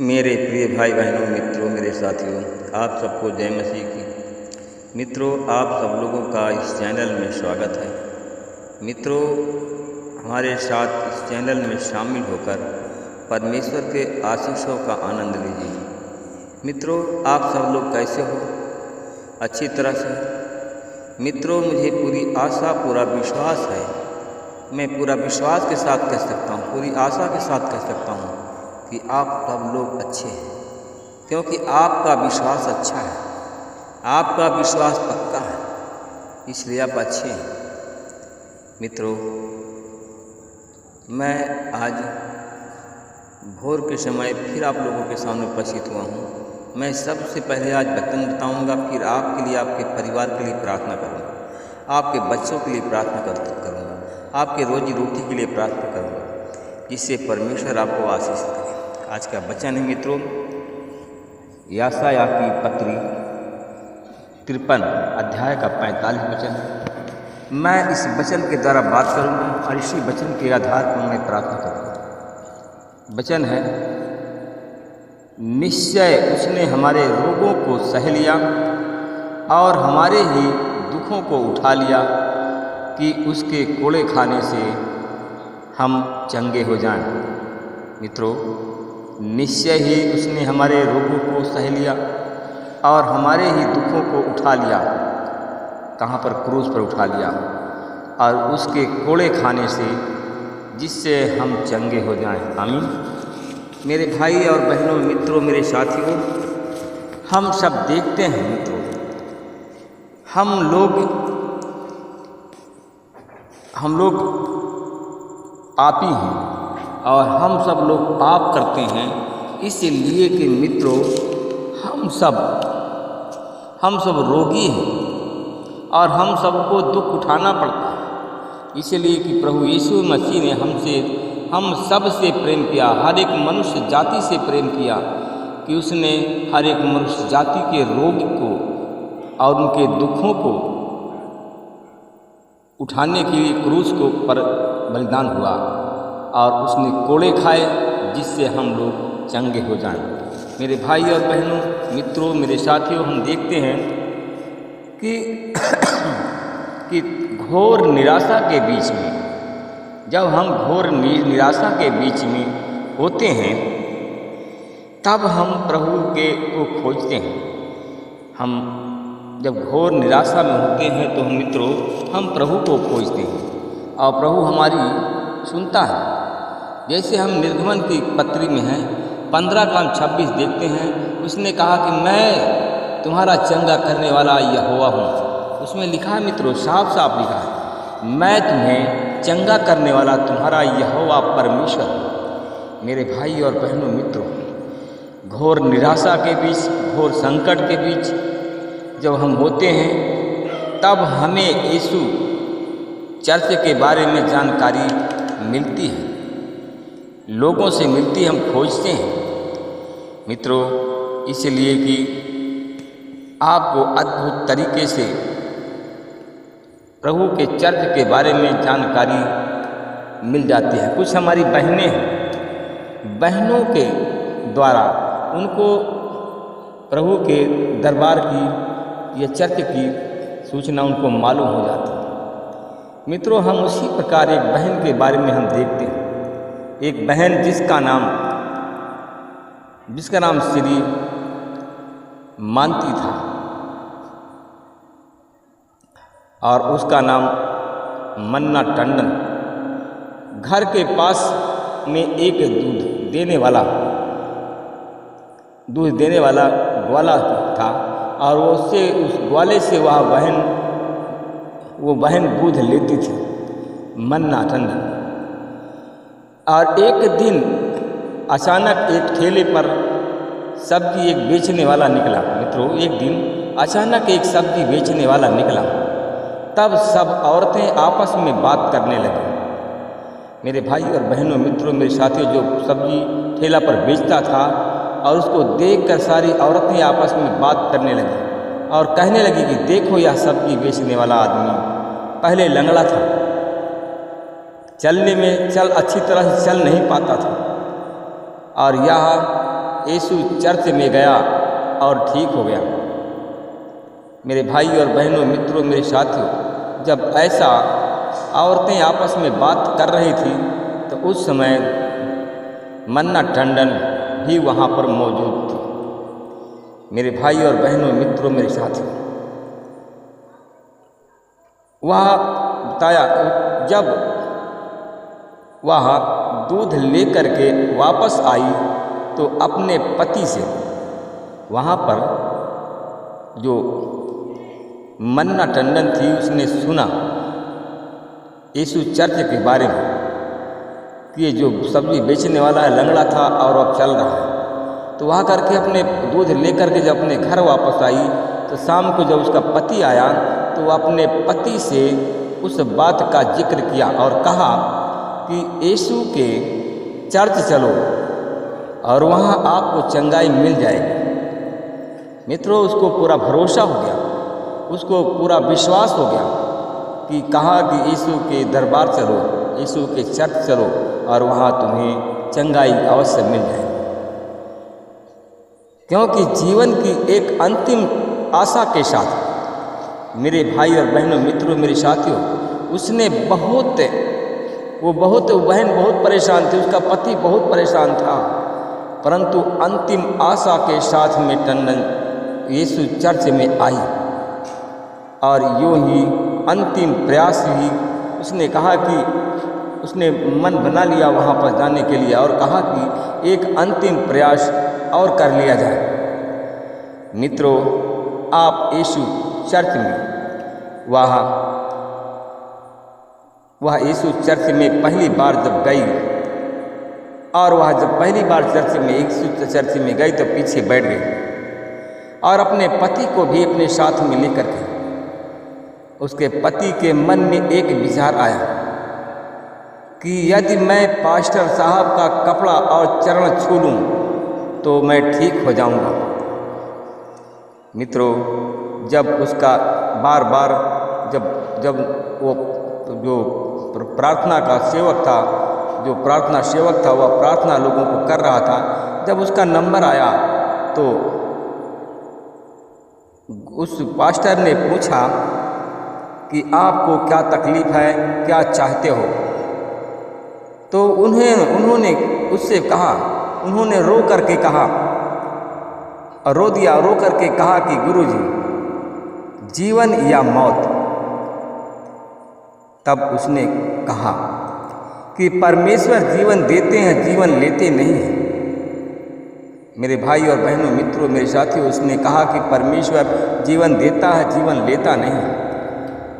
मेरे प्रिय भाई बहनों, मित्रों, मेरे साथियों, आप सबको जय मसीह की। मित्रों, आप सब लोगों का इस चैनल में स्वागत है। मित्रों, हमारे साथ इस चैनल में शामिल होकर परमेश्वर के आशीषों का आनंद लीजिए। मित्रों, आप सब लोग कैसे हो? अच्छी तरह से? मित्रों, मुझे पूरी आशा, पूरा विश्वास है, मैं पूरा विश्वास के साथ कह सकता हूँ, पूरी आशा के साथ कह सकता हूँ कि आप सब लोग अच्छे हैं, क्योंकि आपका विश्वास अच्छा है, आपका विश्वास पक्का है, इसलिए आप अच्छे हैं। मित्रों, मैं आज भोर के समय फिर आप लोगों के सामने उपस्थित हुआ हूँ। मैं सबसे पहले आज वचन बताऊँगा, फिर आपके लिए, आपके परिवार के लिए प्रार्थना करूँगा, आपके बच्चों के लिए प्रार्थना करूँगा, आपके रोजी रोटी के लिए प्रार्थना करूँगा, जिससे परमेश्वर आपको आशीष करे। आज का वचन है मित्रों, यशायाह की पत्री 53 अध्याय का 45 वचन। मैं इस वचन के द्वारा बात करूंगा और इसी वचन के आधार पर मैं प्रार्थना करूंगा। वचन है, निश्चय उसने हमारे रोगों को सह लिया और हमारे ही दुखों को उठा लिया कि उसके कोड़े खाने से हम चंगे हो जाएं। मित्रों, निश्चय ही उसने हमारे रोगों को सह लिया और हमारे ही दुखों को उठा लिया। कहाँ पर? क्रूस पर उठा लिया, और उसके कोड़े खाने से जिससे हम चंगे हो जाएं। आमीन। मेरे भाई और बहनों, मित्रों, मेरे साथियों, हम सब देखते हैं मित्रों, हम लोग पापी हैं और हम सब लोग पाप करते हैं, इसलिए कि मित्रों हम सब रोगी हैं और हम सबको दुख उठाना पड़ता है। इसलिए कि प्रभु यीशु मसीह ने हम सब से प्रेम किया, हर एक मनुष्य जाति से प्रेम किया, कि उसने हर एक मनुष्य जाति के रोग को और उनके दुखों को उठाने के लिए क्रूस को पर बलिदान हुआ और उसने कोड़े खाए, जिससे हम लोग चंगे हो जाएं। मेरे भाई और बहनों, मित्रों, मेरे साथियों, हम देखते हैं कि घोर निराशा के बीच में, जब हम घोर निराशा के बीच में होते हैं, तब हम प्रभु को खोजते हैं। हम जब घोर निराशा में होते हैं तो मित्रों हम प्रभु को खोजते हैं और प्रभु हमारी सुनता है। जैसे हम निर्गमन की पत्री में हैं 15:26 देखते हैं, उसने कहा कि मैं तुम्हारा चंगा करने वाला यहोवा हूँ। उसमें लिखा है मित्रों, साफ साफ लिखा है, मैं तुम्हें चंगा करने वाला तुम्हारा यहोवा परमेश्वर हूँ। मेरे भाई और बहनों, मित्रों, घोर निराशा के बीच, घोर संकट के बीच जब हम होते हैं, तब हमें यीशु चर्च के बारे में जानकारी मिलती है, लोगों से मिलती, हम खोजते हैं मित्रों, इसलिए कि आपको अद्भुत तरीके से प्रभु के चर्च के बारे में जानकारी मिल जाती है। कुछ हमारी बहनें हैं, बहनों के द्वारा उनको प्रभु के दरबार की या चर्च की सूचना उनको मालूम हो जाती है। मित्रों, हम उसी प्रकार एक बहन के बारे में हम देखते हैं, एक बहन जिसका नाम श्री मानती था और उसका नाम मन्ना टंडन। घर के पास में एक दूध देने वाला ग्वाला था और उस ग्वाले से वो बहन दूध लेती थी, मन्ना टंडन। और एक दिन अचानक एक ठेले पर सब्जी एक बेचने वाला निकला। मित्रों, एक दिन अचानक एक सब्जी बेचने वाला निकला, तब सब औरतें आपस में बात करने लगी। मेरे भाई और बहनों, मित्रों, मेरे साथियों, जो सब्जी ठेला पर बेचता था और उसको देखकर सारी औरतें आपस में बात करने लगी और कहने लगी कि देखो, यह सब्जी बेचने वाला आदमी पहले लंगड़ा था, अच्छी तरह से चल नहीं पाता था, और यह यीशु चर्च में गया और ठीक हो गया। मेरे भाई और बहनों, मित्रों, मेरे साथियों, जब ऐसा औरतें आपस में बात कर रही थी तो उस समय मन्ना टंडन भी वहाँ पर मौजूद थी। मेरे भाई और बहनों, मित्रों, मेरे साथियों, वह बताया जब वह दूध लेकर के वापस आई तो अपने पति से वहाँ पर जो मन्ना टंडन थी उसने सुना यीशु चर्च के बारे में कि ये जो सब्जी बेचने वाला है लंगड़ा था और अब चल रहा है। तो वहाँ करके अपने दूध लेकर के जब अपने घर वापस आई तो शाम को जब उसका पति आया तो वह अपने पति से उस बात का जिक्र किया और कहा कि यीशु के चर्च चलो और वहाँ आपको चंगाई मिल जाएगी। मित्रों, उसको पूरा भरोसा हो गया, उसको पूरा विश्वास हो गया कि कहा कि यीशु के दरबार चलो, यीशु के चर्च चलो और वहाँ तुम्हें चंगाई अवश्य मिल जाएगी। क्योंकि जीवन की एक अंतिम आशा के साथ मेरे भाई और बहनों, मित्रों, मेरे साथियों, उसने वो बहन बहुत परेशान थी, उसका पति बहुत परेशान था, परंतु अंतिम आशा के साथ में टंडन यीशु चर्च में आई और यूँ ही अंतिम प्रयास ही उसने कहा कि उसने मन बना लिया वहाँ पर जाने के लिए और कहा कि एक अंतिम प्रयास और कर लिया जाए। मित्रों, आप यीशु चर्च में वह यीशु चर्च में पहली बार जब गई और वह जब पहली बार यीशु चर्च में गई तो पीछे बैठ गई और अपने पति को भी अपने साथ में लेकर गई। उसके पति के मन में एक विचार आया कि यदि मैं पास्टर साहब का कपड़ा और चरण छू लूँ तो मैं ठीक हो जाऊँगा। मित्रों, जब उसका बार बार जब वो जो प्रार्थना का सेवक था, जो प्रार्थना सेवक था, वह प्रार्थना लोगों को कर रहा था, जब उसका नंबर आया तो उस पास्टर ने पूछा कि आपको क्या तकलीफ़ है, क्या चाहते हो। तो उन्होंने उससे कहा, उन्होंने रो करके कहा, रो करके कहा कि गुरुजी, जीवन या मौत। तब उसने कहा कि परमेश्वर जीवन देते हैं, जीवन लेते नहीं हैं। मेरे भाई और बहनों, मित्रों, मेरे साथियों, उसने कहा कि परमेश्वर जीवन देता है, जीवन लेता नहीं है,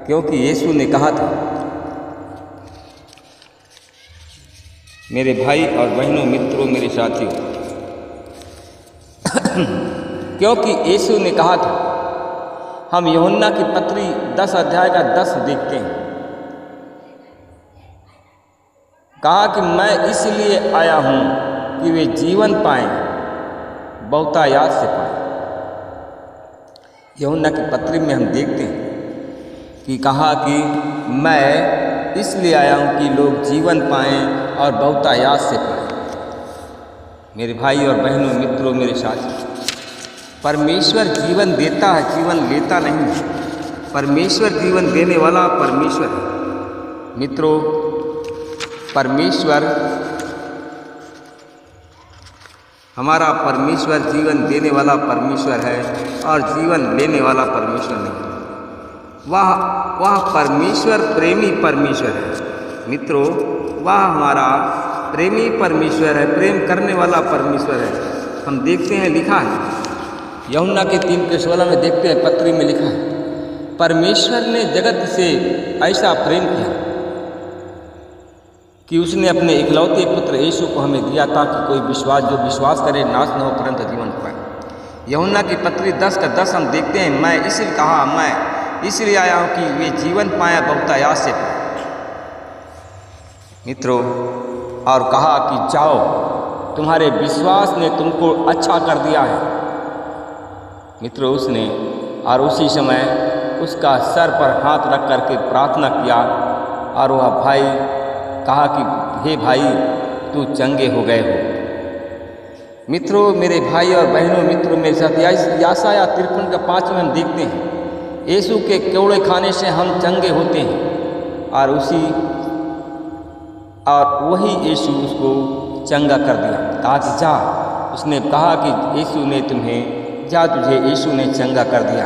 क्योंकि यीशु ने कहा था। मेरे भाई और बहनों, मित्रों, मेरे साथियों, क्योंकि यीशु ने कहा था। हम यूहन्ना की पत्री 10 अध्याय का 10 देखते हैं। कहा कि मैं इसलिए आया हूँ कि वे जीवन पाएं, बहुतायात से पाएं। यूहन्ना की पत्री में हम देखते हैं कि कहा कि मैं इसलिए आया हूँ कि लोग जीवन पाएं और बहुतायात से पाएं। मेरे भाई और बहनों, मित्रों, मेरे साथी, परमेश्वर जीवन देता है, जीवन लेता नहीं है। परमेश्वर जीवन देने वाला परमेश्वर है। मित्रों, परमेश्वर, हमारा परमेश्वर जीवन देने वाला परमेश्वर है और जीवन लेने वाला परमेश्वर नहीं। वह परमेश्वर प्रेमी परमेश्वर है। मित्रों, वह हमारा प्रेमी परमेश्वर है, प्रेम करने वाला परमेश्वर है। हम देखते हैं, लिखा है यूहन्ना के 3:16 में देखते हैं, पत्री में लिखा है, परमेश्वर ने जगत से ऐसा प्रेम किया कि उसने अपने इकलौते पुत्र यीशु को हमें दिया ताकि कोई जो विश्वास करे नाश न हो परंतु जीवन पाए। यूहन्ना की पत्री 10:10 हम देखते हैं, मैं इसलिए आया हूँ कि वे जीवन पाए, बहुतायात से पाए। मित्रों, और कहा कि जाओ, तुम्हारे विश्वास ने तुमको अच्छा कर दिया है। मित्रों, उसने और उसी समय उसका सर पर हाथ रख करके प्रार्थना किया और वह भाई कहा कि हे भाई, तू चंगे हो गए हो। मित्रों, मेरे भाई और बहनों, मित्रों मेरे साथ यशायाह 53 का 5 में हम देखते हैं यीशु के कौड़े खाने से हम चंगे होते हैं और वही यीशु उसको चंगा कर दिया। कहा कि जा, उसने कहा कि यीशु ने तुम्हें जा, तुझे यीशु ने चंगा कर दिया।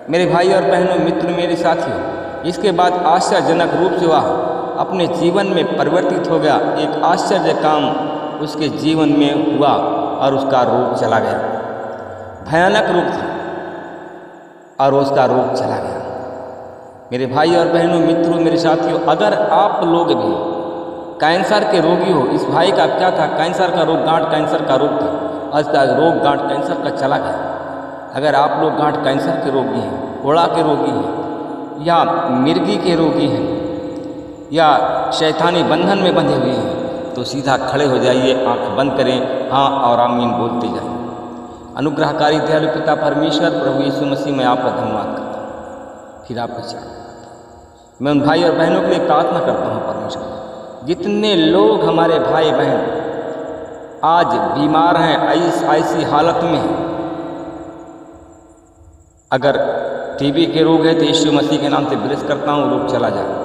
मेरे भाई और बहनों, मित्रों मेरे साथियों, इसके बाद आश्चर्यजनक रूप से वह अपने जीवन में परिवर्तित हो गया। एक आश्चर्य काम उसके जीवन में हुआ और उसका रोग चला गया। भयानक रोग था और उसका रोग चला गया। मेरे भाई और बहनों, मित्रों मेरे साथियों, अगर आप लोग भी कैंसर के रोगी हो, इस भाई का क्या था, कैंसर का रोग, गांठ कैंसर का रोग था, आज का रोग गांठ कैंसर का चला गया। अगर आप लोग गांठ कैंसर के रोगी हैं, कोड़ा के रोगी हैं, या मिर्गी के रोगी हैं, या शैतानी बंधन में बंधे हुए हैं, तो सीधा खड़े हो जाइए, आंख बंद करें, हाँ और आमीन बोलते जाइए। अनुग्रहकारी दयालु पिता परमेश्वर प्रभु यीशु मसीह, मैं आपका धन्यवाद करता हूँ। फिर आपका चाह मैं उन भाई और बहनों के लिए प्रार्थना करता हूँ परमेश्वर, जितने लोग हमारे भाई बहन आज बीमार हैं, ऐसी हालत में हैं, अगर टीबी के रोग है तो यीशु मसीह के नाम से विरस करता हूँ, रोग चला जाए।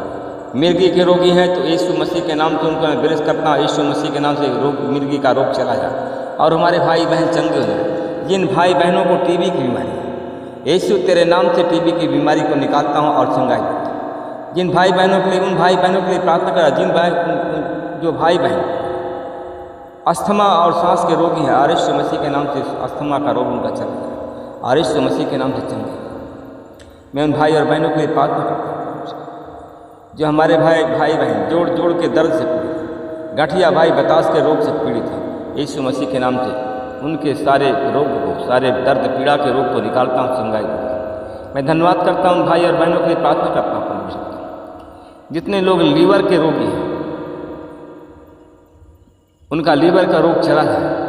मिर्गी के रोगी हैं तो यीशु मसीह के नाम से उनको मैं विरस करता हूँ, यीशु मसीह के नाम से रोग, मिर्गी का रोग चला जाए और हमारे भाई बहन चंगे हो जाए। जिन भाई बहनों को टीबी की बीमारी है, यीशु तेरे नाम से टीबी की बीमारी को निकालता हूँ और चंगाई देता हूँ। जिन भाई बहनों के लिए, उन भाई बहनों के लिए प्रार्थना करा जो भाई बहन अस्थमा और सांस के रोगी हैं, और यीशु मसीह के नाम से अस्थमा का रोग उनका चला जाए और यीशु मसीह के नाम से चंगाई। मैं उन भाई और बहनों के लिए प्रार्थना करता हूँ जो हमारे भाई बहन जोड़ जोड़ के दर्द से पीड़ित, गठिया भाई बतास के रोग से पीड़ित हैं, यीशु मसीह के नाम से उनके सारे रोग को, सारे दर्द पीड़ा के रोग को निकालता हूँ, चंगाई देता हूँ। मैं धन्यवाद करता हूँ भाई और बहनों के लिए प्रार्थना करता हूँ परमेश्वर, जितने लोग लीवर के रोगी हैं, उनका लीवर का रोग चला जाए।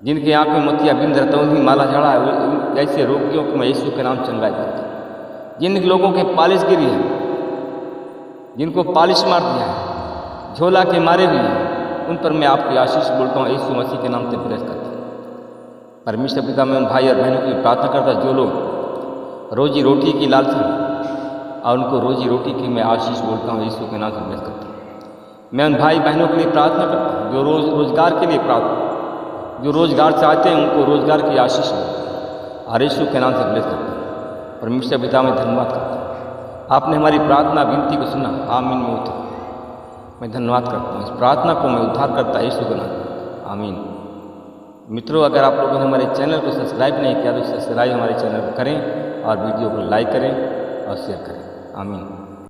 जिनकी आँख में मोतियाबिंद रतौंधी माला जड़ा है, ऐसे रोगियों को मैं यीशु के नाम चंगाई देता हूँ। जिन लोगों के पालिश गिरी है, जिनको पालिश मार दिया है, झोला के मारे भी हैं, उन पर मैं आपकी आशीष बोलता हूँ, यीशु मसीह के नाम से विरस करता हूँ। परमेश्वर पिता, मैं उन भाई और बहनों की प्रार्थना करता, जो लोग रोजी रोटी की लालसा और उनको रोजी रोटी की मैं आशीष बोलता हूँ, यीशु के नाम से विरस करता हूँ। मैं उन भाई बहनों के लिए प्रार्थना करता हूँ जो रोजगार के लिए प्रार्थना, जो रोजगार चाहते हैं, उनको रोजगार की आशीष और यीशु के नाम से विरस करता हूँ। परमेश्वर पिता, मैं धन्यवाद करता हूँ, आपने हमारी प्रार्थना विनती को सुना, आमीन में उतर। मैं धन्यवाद करता हूँ, इस प्रार्थना को मैं उद्धार करता यीशु के नाम, आमीन। मित्रों, अगर आप लोगों ने हमारे चैनल को सब्सक्राइब नहीं किया तो सब्सक्राइब हमारे चैनल को करें और वीडियो को लाइक करें और शेयर करें, आमीन।